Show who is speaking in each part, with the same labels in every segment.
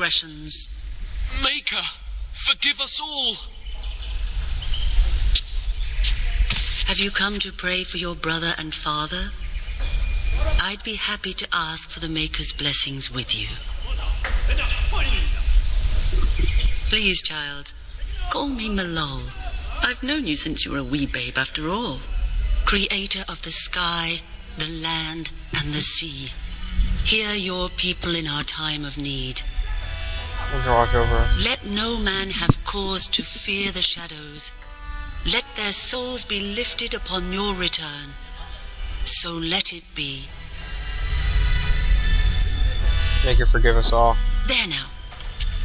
Speaker 1: transgressions.
Speaker 2: Maker, forgive us all.
Speaker 1: Have you come to pray for your brother and father? I'd be happy to ask for the Maker's blessings with you. Please, child, call me Malol. I've known you since you were a wee babe after all. Creator of the sky, the land, and the sea. Hear your people in our time of need.
Speaker 3: Watch over.
Speaker 1: Let no man have cause to fear the shadows. Let their souls be lifted upon your return. So let it be.
Speaker 3: Maker, forgive us all.
Speaker 1: There now.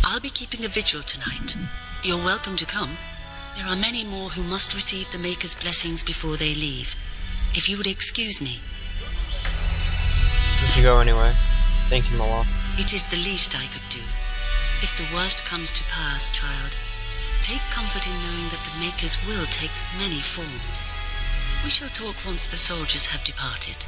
Speaker 1: I'll be keeping a vigil tonight. You're welcome to come. There are many more who must receive the Maker's blessings before they leave. If you would excuse me.
Speaker 3: You should go anyway. Thank you, Malol.
Speaker 1: It is the least I could do. If the worst comes to pass, child, take comfort in knowing that the Maker's will takes many forms. We shall talk once the soldiers have departed.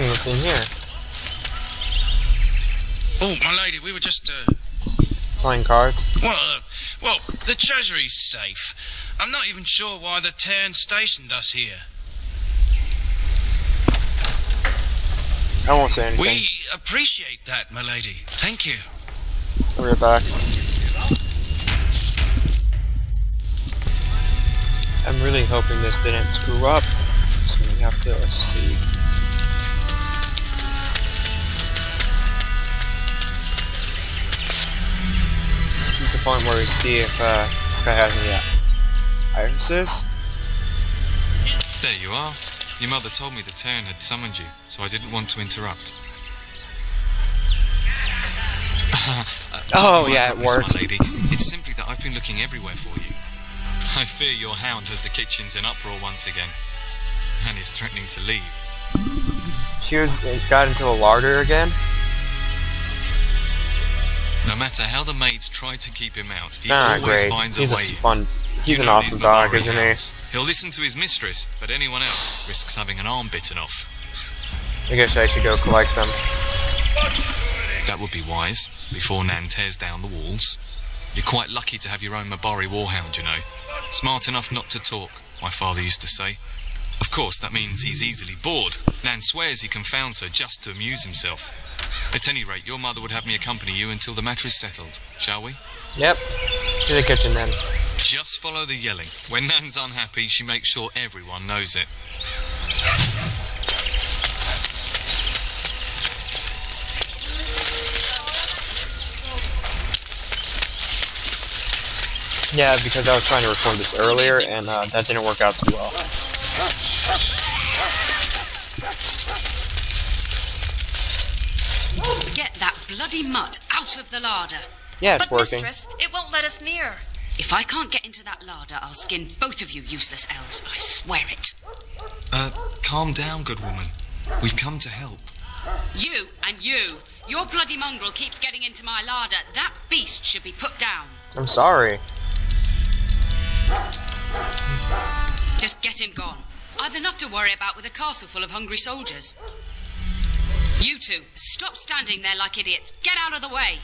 Speaker 3: What's in here?
Speaker 2: Oh, my lady, we were just,
Speaker 3: Playing cards?
Speaker 2: Well, the treasury's safe. I'm not even sure why the Terran stationed us here.
Speaker 3: I won't say anything.
Speaker 2: We appreciate that, my lady. Thank you.
Speaker 3: I'll be right back. I'm really hoping this didn't screw up, so we have to see. Here's the point where we see if this guy has any irises.
Speaker 4: There you are. Your mother told me the Terran had summoned you, so I didn't want to interrupt.
Speaker 3: Oh yeah, it worked.
Speaker 4: My lady. It's simply that I've been looking everywhere for you. I fear your hound has the kitchens in uproar once again, and is threatening to leave.
Speaker 3: She got into the larder again?
Speaker 4: No matter how the maids try to keep him out, he always finds a way.
Speaker 3: He's an awesome dog, isn't he?
Speaker 4: He'll listen to his mistress, but anyone else risks having an arm bitten off.
Speaker 3: I guess I should go collect them.
Speaker 4: That would be wise, before Nan tears down the walls. You're quite lucky to have your own Mabari warhound, you know. Smart enough not to talk, my father used to say. Of course, that means he's easily bored. Nan swears he confounds her just to amuse himself. At any rate, your mother would have me accompany you until the matter is settled, shall we?
Speaker 3: Yep. To the kitchen then.
Speaker 4: Just follow the yelling. When Nan's unhappy, she makes sure everyone knows it.
Speaker 3: Yeah, because I was trying to record this earlier, and that didn't work out too well.
Speaker 5: Get that bloody mutt out of the larder.
Speaker 3: Yeah, it's
Speaker 6: but
Speaker 3: working.
Speaker 6: Mistress, it won't let us near.
Speaker 5: If I can't get into that larder, I'll skin both of you useless elves. I swear it.
Speaker 4: Calm down, good woman. We've come to help.
Speaker 5: You and you. Your bloody mongrel keeps getting into my larder. That beast should be put down.
Speaker 3: I'm sorry.
Speaker 5: Just get him gone. I've enough to worry about with a castle full of hungry soldiers. You two, stop standing there like idiots. Get out of the way.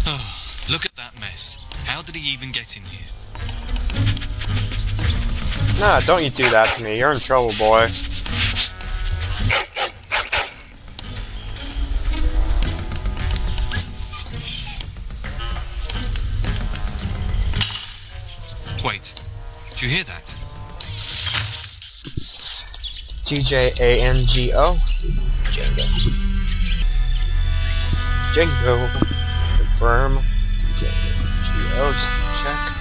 Speaker 4: Oh, look at that mess. How did he even get in here?
Speaker 3: Nah, don't you do that to me. You're in trouble, boy.
Speaker 4: Wait, did you hear that?
Speaker 3: Django. Django. Confirm. Django. Just check.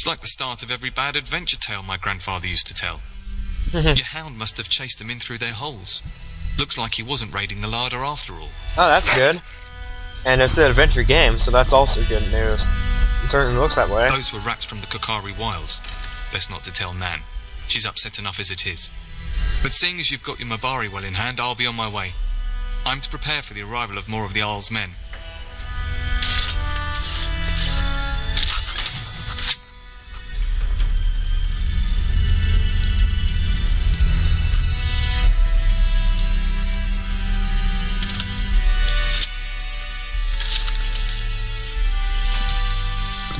Speaker 4: like the start of every bad adventure tale my grandfather used to tell. Your hound must have chased them in through their holes. Looks like he wasn't raiding the larder after all.
Speaker 3: Oh, that's good. And it's an adventure game, so that's also good news. It certainly looks that way.
Speaker 4: Those were rats from the Kokari Wilds. Best not to tell Nan. She's upset enough as it is. But seeing as you've got your Mabari well in hand, I'll be on my way. I'm to prepare for the arrival of more of the Isle's men.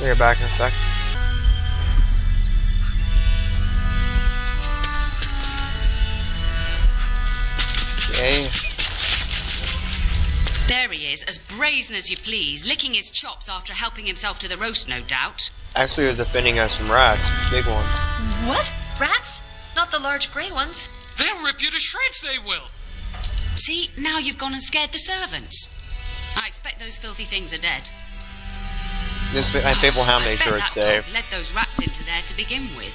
Speaker 3: You're back in a sec. Okay.
Speaker 5: There he is, as brazen as you please, licking his chops after helping himself to the roast, no doubt.
Speaker 3: Actually, they're defending us from rats. Big ones.
Speaker 6: What? Rats? Not the large grey ones?
Speaker 2: They'll rip you to shreds, they will.
Speaker 5: See, now you've gone and scared the servants. I expect those filthy things are dead.
Speaker 3: This my faithful hound made sure it's safe.
Speaker 5: Led those rats into there to begin with.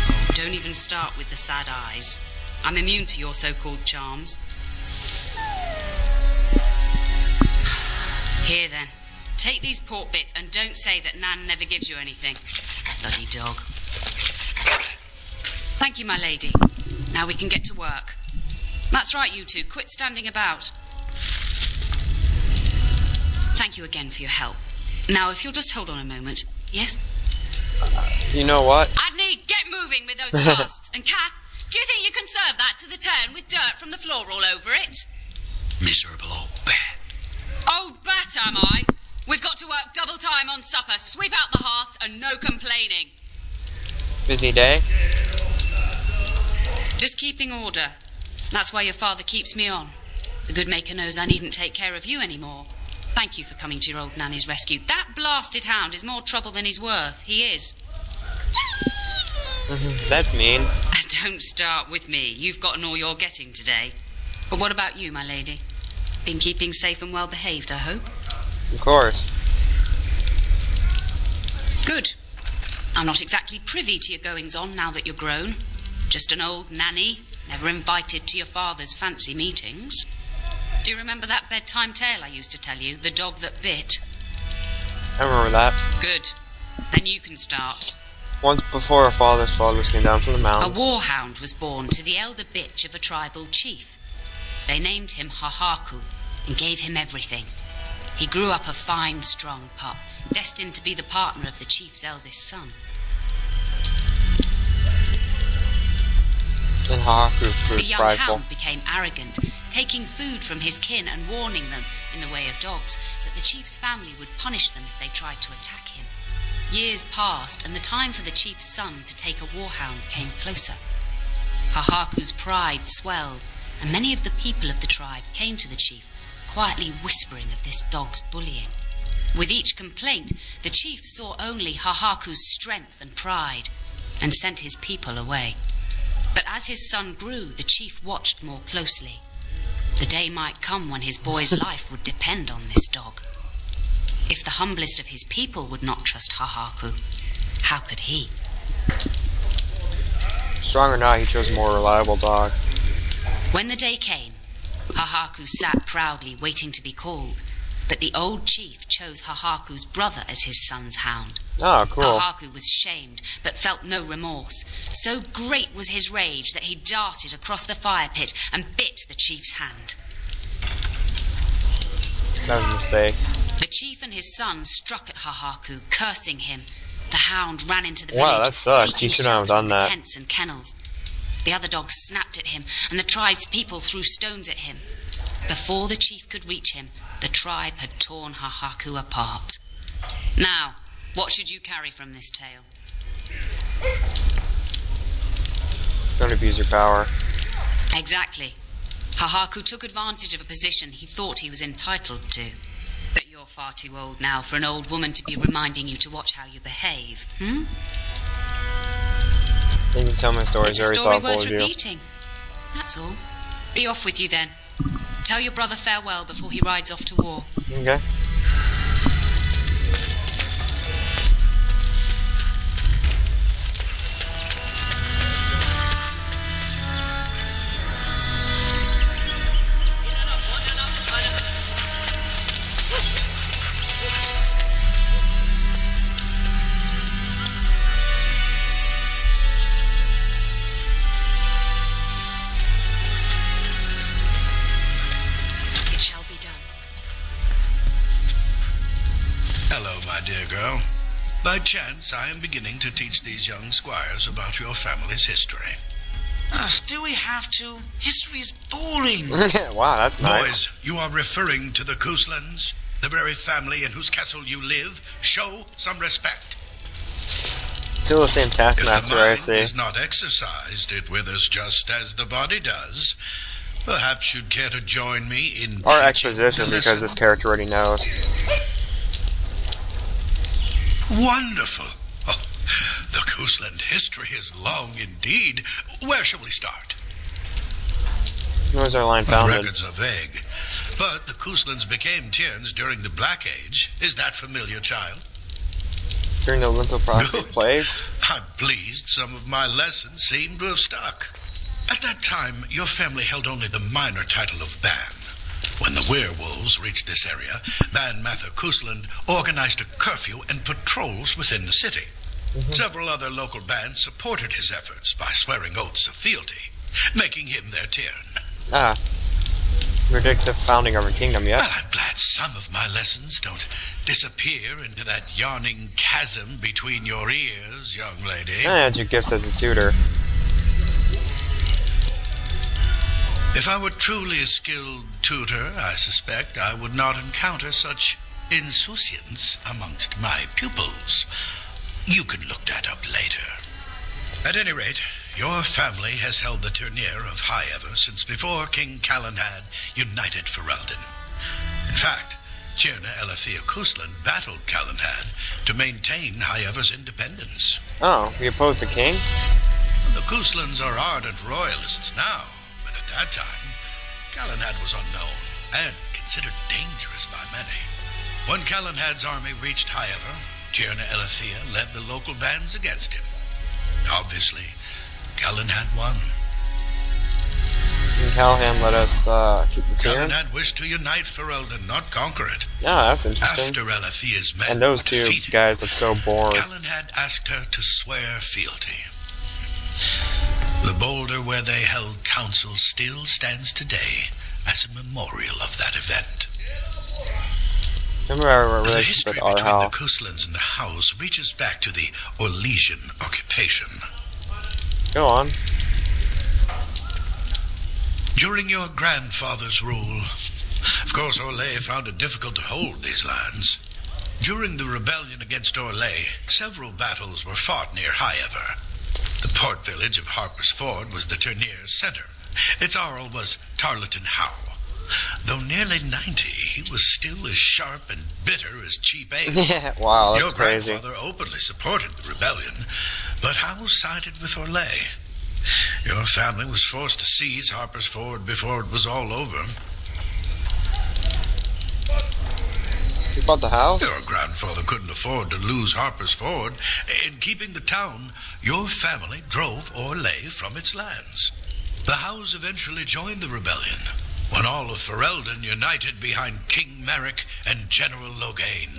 Speaker 5: Oh, don't even start with the sad eyes. I'm immune to your so-called charms. Here then, take these pork bits and don't say that Nan never gives you anything. Bloody dog. Thank you, my lady. Now we can get to work. That's right, you two. Quit standing about. Thank you again for your help. Now, if you'll just hold on a moment. Yes?
Speaker 3: You know what?
Speaker 5: Adney, get moving with those casts. And Kath, do you think you can serve that to the turn with dirt from the floor all over it?
Speaker 2: Miserable old bat.
Speaker 5: Old bat, am I? We've got to work double time on supper, sweep out the hearths, and no complaining.
Speaker 3: Busy day?
Speaker 5: Just keeping order. That's why your father keeps me on. The good maker knows I needn't take care of you anymore. Thank you for coming to your old nanny's rescue. That blasted hound is more trouble than he's worth. He is.
Speaker 3: That's mean.
Speaker 5: Don't start with me. You've gotten all you're getting today. But what about you, my lady? Been keeping safe and well behaved, I hope?
Speaker 3: Of course.
Speaker 5: Good. I'm not exactly privy to your goings-on now that you're grown. Just an old nanny, never invited to your father's fancy meetings. Do you remember that bedtime tale I used to tell you, The Dog That Bit?
Speaker 3: I remember that.
Speaker 5: Good. Then you can start.
Speaker 3: Once before, our fathers came down from the
Speaker 5: A
Speaker 3: mountains.
Speaker 5: warhound was born to the elder bitch of a tribal chief. They named him Hahaku and gave him everything. He grew up a fine, strong pup, destined to be the partner of the chief's eldest son.
Speaker 3: And Haku
Speaker 5: The
Speaker 3: proved
Speaker 5: young
Speaker 3: prideful.
Speaker 5: hound became arrogant, taking food from his kin and warning them, in the way of dogs, that the chief's family would punish them if they tried to attack him. Years passed, and the time for the chief's son to take a warhound came closer. Hahaku's pride swelled, and many of the people of the tribe came to the chief, quietly whispering of this dog's bullying. With each complaint, the chief saw only Hahaku's strength and pride, and sent his people away. But as his son grew, the chief watched more closely. The day might come when his boy's life would depend on this dog. If the humblest of his people would not trust Hahaku, how could he?
Speaker 3: Strong or not, he chose a more reliable dog.
Speaker 5: When the day came, Hahaku sat proudly waiting to be called, but the old chief chose Hahaku's brother as his son's hound.
Speaker 3: Oh, cool.
Speaker 5: Hahaku was shamed, but felt no remorse. So great was his rage that he darted across the fire pit and bit the chief's hand.
Speaker 3: That was a mistake.
Speaker 5: The chief and his son struck at Hahaku, cursing him. The hound ran into the village.
Speaker 3: Wow, that sucks.
Speaker 5: seeking
Speaker 3: He shouldn't have
Speaker 5: shelter
Speaker 3: done
Speaker 5: from the
Speaker 3: that.
Speaker 5: Tents and kennels. The other dogs snapped at him, and the tribe's people threw stones at him. Before the chief could reach him, the tribe had torn Hahaku apart. Now, what should you carry from this tale?
Speaker 3: Don't abuse your power.
Speaker 5: Exactly. Hahaku took advantage of a position he thought he was entitled to. But you're far too old now for an old woman to be reminding you to watch how you behave,
Speaker 3: You can tell my story.
Speaker 5: It's
Speaker 3: Very
Speaker 5: a story
Speaker 3: thoughtful
Speaker 5: worth
Speaker 3: of you.
Speaker 5: repeating. That's all. Be off with you then. Tell your brother farewell before he rides off to war.
Speaker 3: Okay.
Speaker 7: girl. By chance, I am beginning to teach these young squires about your family's history.
Speaker 2: Do we have to? History is boring.
Speaker 3: Wow, that's nice.
Speaker 7: Boys, you are referring to the Couslands, the very family in whose castle you live. Show some respect.
Speaker 3: Still the same
Speaker 7: If
Speaker 3: taskmaster,
Speaker 7: the
Speaker 3: I
Speaker 7: mind
Speaker 3: see.
Speaker 7: is not exercised, it withers just as the body does. Perhaps you'd care to join me in
Speaker 3: Or
Speaker 7: teaching
Speaker 3: exposition,
Speaker 7: the
Speaker 3: because
Speaker 7: lesson?
Speaker 3: this character already knows.
Speaker 7: Wonderful. Oh, the Cousland history is long indeed. Where shall we start?
Speaker 3: Where's our line
Speaker 7: The
Speaker 3: founded?
Speaker 7: records are vague, but the Couslands became Tierns during the Black Age. Is that familiar, child?
Speaker 3: During the lithoplasty
Speaker 7: Good.
Speaker 3: plagues?
Speaker 7: I'm pleased some of my lessons seem to have stuck. At that time, your family held only the minor title of Ban. When the werewolves reached this area, Ban Mather Cousland organized a curfew and patrols within the city. Several other local bands supported his efforts by swearing oaths of fealty, making him their Tiern.
Speaker 3: Ah. Predict the founding of a kingdom,
Speaker 7: Well,
Speaker 3: yeah?
Speaker 7: I'm glad some of my lessons don't disappear into that yawning chasm between your ears, young lady.
Speaker 3: I had your gifts as a tutor.
Speaker 7: If I were truly a skilled tutor, I suspect I would not encounter such insouciance amongst my pupils. You can look that up later. At any rate, your family has held the tournure of Highever since before King Calenhad united Ferelden. In fact, Tierna Elethea Cousland battled Calenhad to maintain Highever's independence.
Speaker 3: Oh, we opposed the king?
Speaker 7: The Couslands are ardent royalists now, but at that time, Calenhad was unknown and considered dangerous by many. When Calenhad's army reached Highever, Tierna Elethea led the local bands against him. Obviously, Calenhad won.
Speaker 3: And Callahan let us keep the Tiern?
Speaker 7: Calenhad wished to unite Ferelden, not conquer it.
Speaker 3: Yeah, that's interesting.
Speaker 7: After Alethea's men
Speaker 3: And those
Speaker 7: were
Speaker 3: two
Speaker 7: defeated,
Speaker 3: guys look so bored.
Speaker 7: Calenhad asked her to swear fealty. The boulder where they held council still stands today as a memorial of that event.
Speaker 3: Remember our
Speaker 7: The
Speaker 3: relationship
Speaker 7: history
Speaker 3: with
Speaker 7: between the
Speaker 3: Arhal?
Speaker 7: Couslands and the House reaches back to the Orlesian occupation.
Speaker 3: Go on.
Speaker 7: During your grandfather's rule, of course, Orlais found it difficult to hold these lands. During the rebellion against Orlais, several battles were fought near Highever. The port village of Harper's Ford was the tourneur's center. Its Arl was Tarleton Howe. Though nearly 90, he was still as sharp and bitter as cheap ale.
Speaker 3: Yeah, wow, that's
Speaker 7: Your
Speaker 3: crazy.
Speaker 7: grandfather openly supported the rebellion, but Howe sided with Orlais. Your family was forced to seize Harper's Ford before it was all over.
Speaker 3: You bought the house?
Speaker 7: Your grandfather couldn't afford to lose Harper's Ford. In keeping the town, your family drove Orlais from its lands. The Howes eventually joined the rebellion, when all of Ferelden united behind King Merrick and General Logain.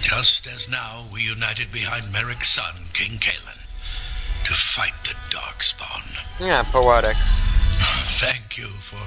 Speaker 7: Just as now we united behind Merrick's son, King Cailan, to fight the Darkspawn.
Speaker 3: Yeah, poetic.
Speaker 7: Thank you for